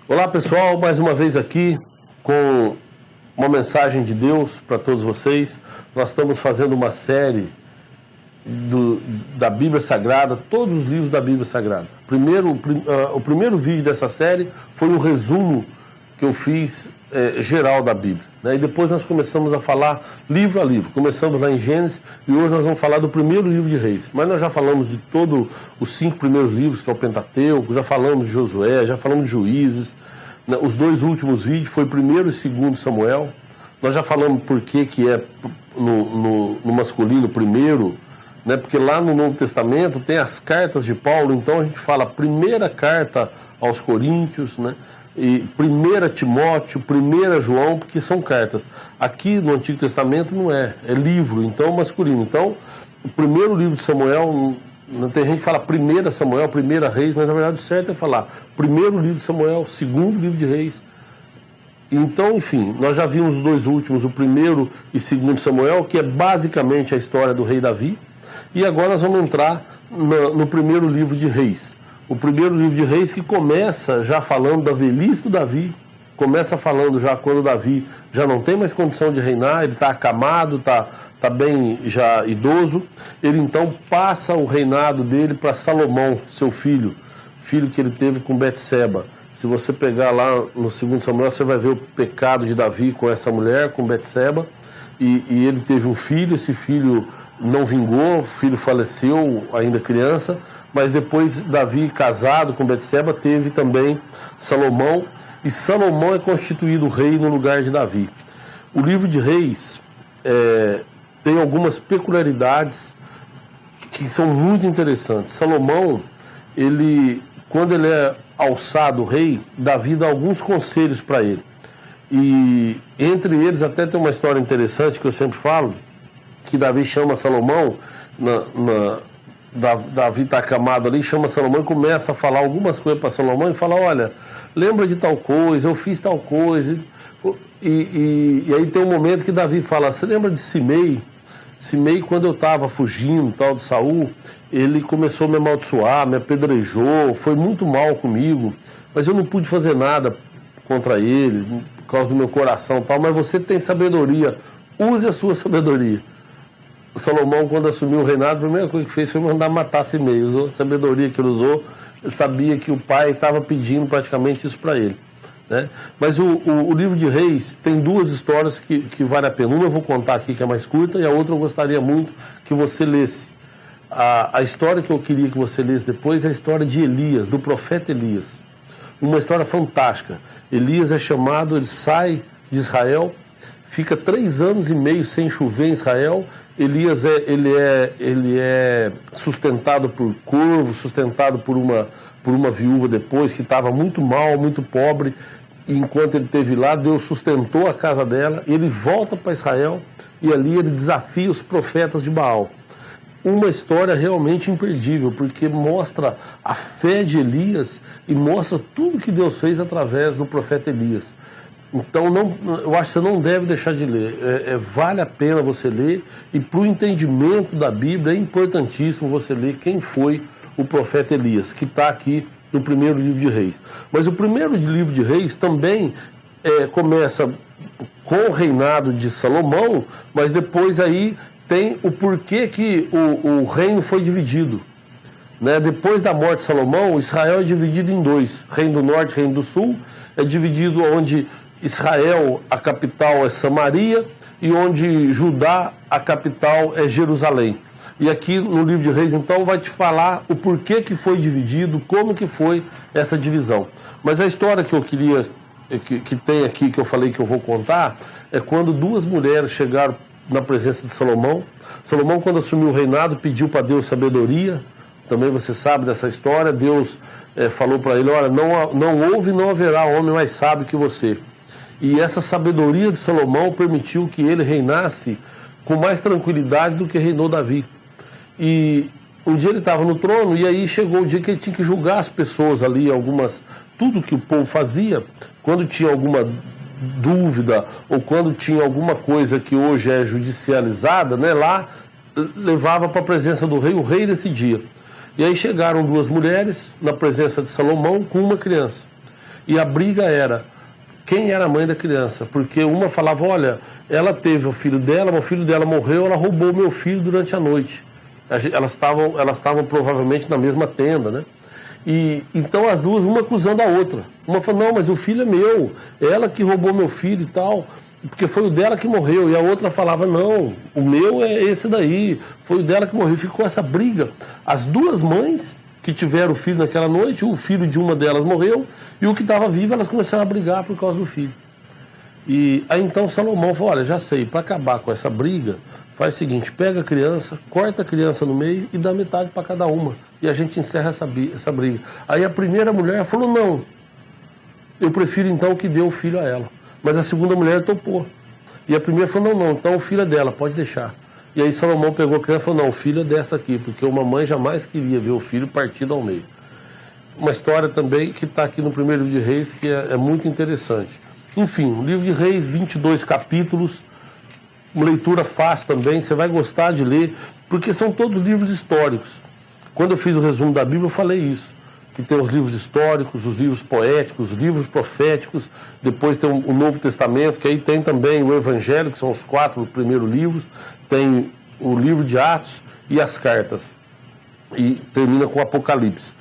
Olá pessoal, mais uma vez aqui com uma mensagem de Deus para todos vocês. Nós estamos fazendo uma série da Bíblia Sagrada, todos os livros da Bíblia Sagrada. O primeiro vídeo dessa série foi um resumo que eu fiz geral da Bíblia, né? E depois nós começamos a falar livro a livro, começando lá em Gênesis, e hoje nós vamos falar do primeiro livro de Reis. Mas nós já falamos de todos os 5 primeiros livros, que é o Pentateuco, já falamos de Josué, já falamos de Juízes, né? Os 2 últimos vídeos foi o 1º e 2º Samuel. Nós já falamos por que é no masculino primeiro, né? Porque lá no Novo Testamento tem as cartas de Paulo, então a gente fala a primeira carta aos Coríntios, né? E 1 Timóteo, 1 João, porque são cartas. Aqui no Antigo Testamento não é livro, então masculino. Então, o primeiro livro de Samuel, tem gente que fala 1 Samuel, 1 Reis, mas na verdade o certo é falar primeiro livro de Samuel, 2º livro de Reis. Então, enfim, nós já vimos os 2 últimos, o 1 e 2 Samuel, que é basicamente a história do rei Davi. E agora nós vamos entrar no primeiro livro de Reis. O primeiro livro de Reis, que começa já falando da velhice do Davi, começa falando já quando Davi já não tem mais condição de reinar, ele está acamado, está bem já idoso. Ele então passa o reinado dele para Salomão, seu filho que ele teve com Betseba. Se você pegar lá no 2 Samuel, você vai ver o pecado de Davi com essa mulher, com Betseba, e ele teve um filho, esse filho não vingou, o filho faleceu ainda criança, mas depois Davi, casado com Betseba, teve também Salomão, e Salomão é constituído rei no lugar de Davi. O livro de Reis tem algumas peculiaridades que são muito interessantes. Salomão, quando ele é alçado rei, Davi dá alguns conselhos para ele. E entre eles até tem uma história interessante que eu sempre falo, que Davi chama Salomão, Davi está acamado ali, chama Salomão e começa a falar algumas coisas para Salomão e fala, olha, lembra de tal coisa, eu fiz tal coisa. E aí tem um momento que Davi fala, você lembra de Simei? Simei, quando eu estava fugindo tal de Saul, ele começou a me amaldiçoar, me apedrejou, foi muito mal comigo, mas eu não pude fazer nada contra ele, por causa do meu coração e tal, mas você tem sabedoria, use a sua sabedoria. Salomão, quando assumiu o reinado, a primeira coisa que fez foi mandar matar Simei. Usou a sabedoria que ele usou, sabia que o pai estava pedindo praticamente isso para ele, né? Mas o livro de Reis tem 2 histórias que vale a pena. Uma eu vou contar aqui, que é mais curta, e a outra eu gostaria muito que você lesse. A história que eu queria que você lesse depois é a história de Elias, do profeta Elias. Uma história fantástica. Elias é chamado, ele sai de Israel, fica 3 anos e meio sem chover em Israel. Elias ele é sustentado por corvos, sustentado por uma viúva depois, que estava muito mal, muito pobre. E enquanto ele esteve lá, Deus sustentou a casa dela. Ele volta para Israel e ali ele desafia os profetas de Baal. Uma história realmente imperdível, porque mostra a fé de Elias e mostra tudo que Deus fez através do profeta Elias. Então, eu acho que você não deve deixar de ler. Vale a pena você ler, e para o entendimento da Bíblia é importantíssimo você ler quem foi o profeta Elias, que está aqui no primeiro livro de Reis. Mas o primeiro livro de Reis também começa com o reinado de Salomão, mas depois aí tem o porquê que o reino foi dividido, né? Depois da morte de Salomão, Israel é dividido em 2. Reino do Norte e Reino do Sul é dividido onde Israel, a capital é Samaria, e onde Judá, a capital é Jerusalém. E aqui no livro de Reis, então, vai te falar o porquê que foi dividido, como que foi essa divisão. Mas a história que eu queria, que tem aqui, que eu falei que eu vou contar, é quando 2 mulheres chegaram na presença de Salomão. Salomão, quando assumiu o reinado, pediu para Deus sabedoria. Também você sabe dessa história. Deus falou para ele, olha, não houve e não haverá homem mais sábio que você. E essa sabedoria de Salomão permitiu que ele reinasse com mais tranquilidade do que reinou Davi. E um dia ele estava no trono, e aí chegou o dia que ele tinha que julgar as pessoas ali, tudo que o povo fazia, quando tinha alguma dúvida, ou quando tinha alguma coisa que hoje é judicializada, né, lá levava para a presença do rei, o rei decidia. E aí chegaram 2 mulheres na presença de Salomão com uma criança. E a briga era quem era a mãe da criança, porque uma falava, olha, ela teve o filho dela morreu, ela roubou meu filho durante a noite. Elas estavam provavelmente na mesma tenda, né? E então as duas, uma acusando a outra. Uma falou, não, mas o filho é meu, ela que roubou meu filho e tal, porque foi o dela que morreu. E a outra falava, não, o meu é esse daí, foi o dela que morreu. Ficou essa briga. As duas mães que tiveram o filho naquela noite, o filho de uma delas morreu, e o que estava vivo, elas começaram a brigar por causa do filho. E aí então Salomão falou, olha, já sei, para acabar com essa briga, faz o seguinte, pega a criança, corta a criança no meio e dá metade para cada uma. E a gente encerra essa briga. Aí a primeira mulher falou, não, eu prefiro então que dê o filho a ela. Mas a segunda mulher topou. E a primeira falou, não, então o filho é dela, pode deixar. E aí Salomão pegou a criança e falou, não, o filho é dessa aqui, porque uma mãe jamais queria ver o filho partido ao meio. Uma história também que está aqui no primeiro livro de Reis, que é muito interessante. Enfim, o livro de Reis, 22 capítulos, uma leitura fácil também, você vai gostar de ler, porque são todos livros históricos. Quando eu fiz o resumo da Bíblia, eu falei isso, que tem os livros históricos, os livros poéticos, os livros proféticos, depois tem o Novo Testamento, que aí tem também o Evangelho, que são os 4 primeiros livros, tem o livro de Atos e as cartas, e termina com o Apocalipse.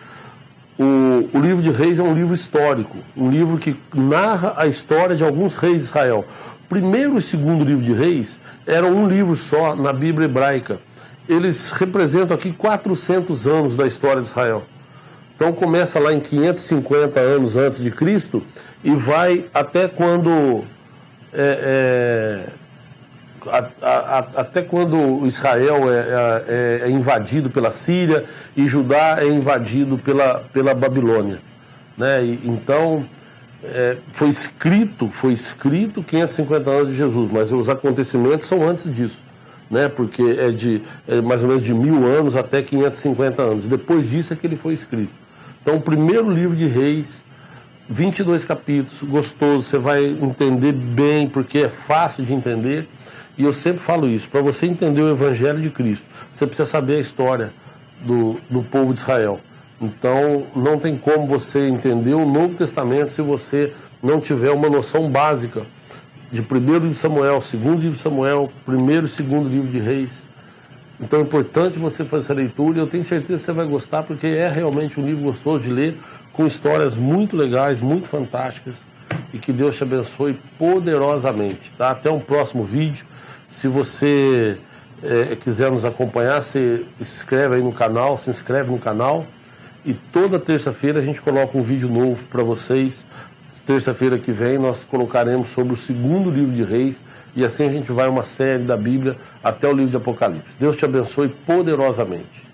O livro de Reis é um livro histórico, um livro que narra a história de alguns reis de Israel. O primeiro e segundo livro de Reis eram um livro só na Bíblia hebraica. Eles representam aqui 400 anos da história de Israel. Então começa lá em 550 anos antes de Cristo e vai até quando até quando Israel é invadido pela Síria e Judá é invadido pela Babilônia, né? Então foi escrito 550 anos de Jesus, mas os acontecimentos são antes disso, né? Porque é mais ou menos de 1000 anos até 550 anos. Depois disso é que ele foi escrito. Então o primeiro livro de Reis, 22 capítulos, gostoso, você vai entender bem, porque é fácil de entender. E eu sempre falo isso, para você entender o Evangelho de Cristo, você precisa saber a história do povo de Israel. Então, não tem como você entender o Novo Testamento se você não tiver uma noção básica de primeiro livro de Samuel, segundo livro de Samuel, primeiro e segundo livro de Reis. Então é importante você fazer essa leitura e eu tenho certeza que você vai gostar, porque é realmente um livro gostoso de ler, com histórias muito legais, muito fantásticas, e que Deus te abençoe poderosamente. Tá? Até um próximo vídeo. Se você quiser nos acompanhar, você se inscreve no canal, e toda terça-feira a gente coloca um vídeo novo para vocês. Terça-feira que vem nós colocaremos sobre o segundo livro de Reis, e assim a gente vai uma série da Bíblia até o livro de Apocalipse. Deus te abençoe poderosamente.